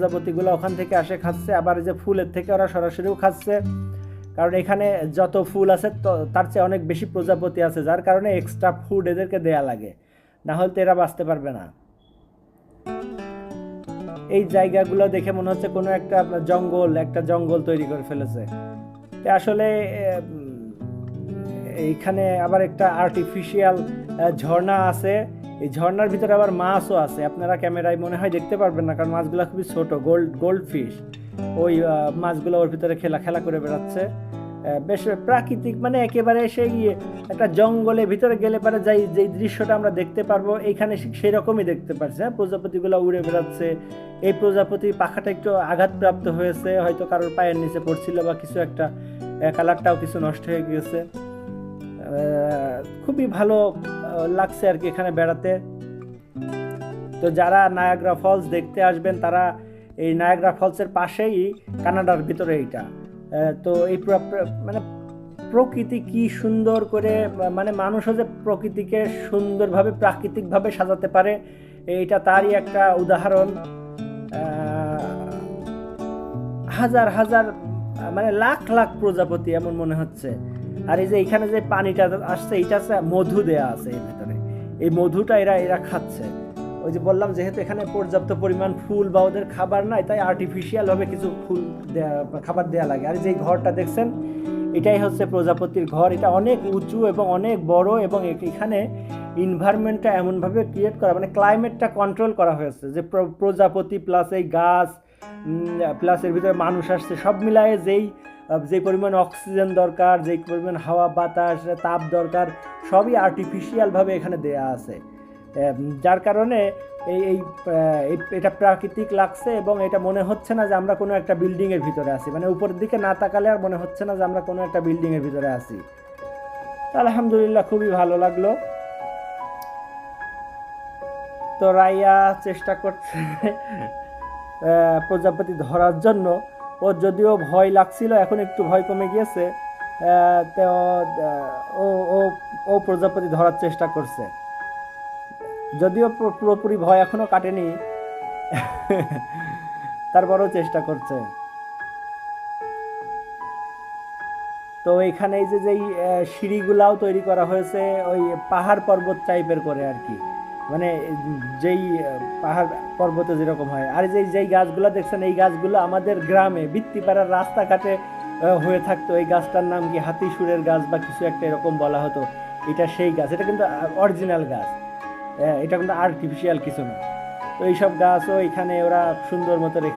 প্রজাপতিগুলো ওখান থেকে আসে খাচ্ছে, আবার এই যে ফুলের থেকে ওরা সরাসরিও খাচ্ছে, কারণ এখানে যত ফুল আছে তার চেয়ে অনেক বেশি প্রজাপতি আছে, যার কারণে এক্সট্রা ফুড এদেরকে দেয়া লাগে, না হলে তো এরা বাঁচতে পারবে না। এই জায়গাগুলো দেখে মনে হচ্ছে কোনো একটা জঙ্গল তৈরি করে ফেলেছে। তো আসলে এইখানে আবার একটা আর্টিফিশিয়াল ঝর্ণা আছে। এই ঝর্ণার ভিতরে আবার মাছও আছে, আপনারা ক্যামেরায় মনে হয় দেখতে পারবেন না, কারণ মাছগুলো খুবই ছোট, গোল্ড ফিশ। ওই মাছগুলো ওর ভিতরে খেলা করে বেড়াচ্ছে। বেশ প্রাকৃতিক, মানে একেবারে সেই একটা জঙ্গলের ভিতরে গেলে পারে যেই দৃশ্যটা আমরা দেখতে পারবো এইখানে সেই রকমই দেখতে পাচ্ছি। হ্যাঁ, প্রজাপতিগুলো উড়ে বেড়াচ্ছে। এই প্রজাপতির পাখাটা একটু আঘাতপ্রাপ্ত হয়েছে, হয়তো কারোর পায়ের নিচে পড়ছিল বা কিছু একটা, কালারটাও কিছু নষ্ট হয়ে গেছে। খুবই ভালো লাগছে আর কি এখানে বেড়াতে। তো যারা নায়াগ্রা ফলস দেখতে আসবেন তারা এই নায়াগ্রা ফলসের পাশেই, কানাডার ভিতরে এইটা। তো এই মানে প্রকৃতি কি সুন্দর করে, মানে মানুষও যে প্রকৃতিকে সুন্দরভাবে প্রাকৃতিকভাবে সাজাতে পারে, এইটা তারই একটা উদাহরণ। হাজার হাজার, মানে লাখ লাখ প্রজাপতি এমন মনে হচ্ছে। আর এই যে এখানে যে পানিটা আসছে, এইটা মধু দেয়া আছে এর ভিতরে, এই মধুটা এরা খাচ্ছে। ওই যে বললাম, যেহেতু এখানে পর্যাপ্ত পরিমাণ ফুল বা ওদের খাবার নাই, তাই আর্টিফিশিয়াল ভাবে কিছু খাবার দেয়া লাগে। আর যে ঘরটা দেখছেন, এটাই হচ্ছে প্রজাপতির ঘর। এটা অনেক উঁচু এবং অনেক বড়, এবং এখানে এনভায়রনমেন্টটা এমনভাবে ক্রিয়েট করা, মানে ক্লাইমেটটা কন্ট্রোল করা হয়েছে, যে প্রজাপতি প্লাস এই গাছ প্লাস এর ভিতরে মানুষ আসছে, সব মিলায়ে যে পরিমাণ অক্সিজেন দরকার, যে পরিমাণ হাওয়া বাতাস তাপ দরকার, সবই আর্টিফিশিয়ালভাবে এখানে দেয়া আছে। যার কারণে এটা প্রাকৃতিক লাগছে, এবং এটা মনে হচ্ছে না যে আমরা কোনো একটা বিল্ডিংয়ের ভিতরে আছি। মানে উপরের দিকে না তাকালে আর মনে হচ্ছে না যে আমরা কোনো একটা বিল্ডিংয়ের ভিতরে আছি। আলহামদুলিল্লাহ, খুবই ভালো লাগলো। তো রাইয়া চেষ্টা করছে প্রজাপতি ধরার জন্য। ওর যদিও ভয় লাগছিল, এখন একটু ভয় কমে গিয়েছে। তো ও ও ও প্রজাপতি ধরার চেষ্টা করছে, যদিও পুরোপুরি ভয় এখনো কাটেনি, তারপরেও চেষ্টা করছে। তো এখানে এই যেই সিঁড়িগুলাও তৈরি করা হয়েছে ওই পাহাড় পর্বত টাইপের করে আর কি, মানে যেই পাহাড় পর্বতে যেরকম হয়। আর যেই গাছগুলো দেখছেন, এই গাছগুলো আমাদের গ্রামে বৃত্তিপাড়ার রাস্তাঘাটে হয়ে থাকতো। এই গাছটার নাম কি হাতিসুরের গাছ বা কিছু একটা এরকম বলা হতো। এটা সেই গাছ, এটা কিন্তু অরিজিনাল গাছ, এটা কিন্তু আর্টিফিশিয়াল কিছু না। তো এইসব গাছও এখানে ওরা সুন্দর মতো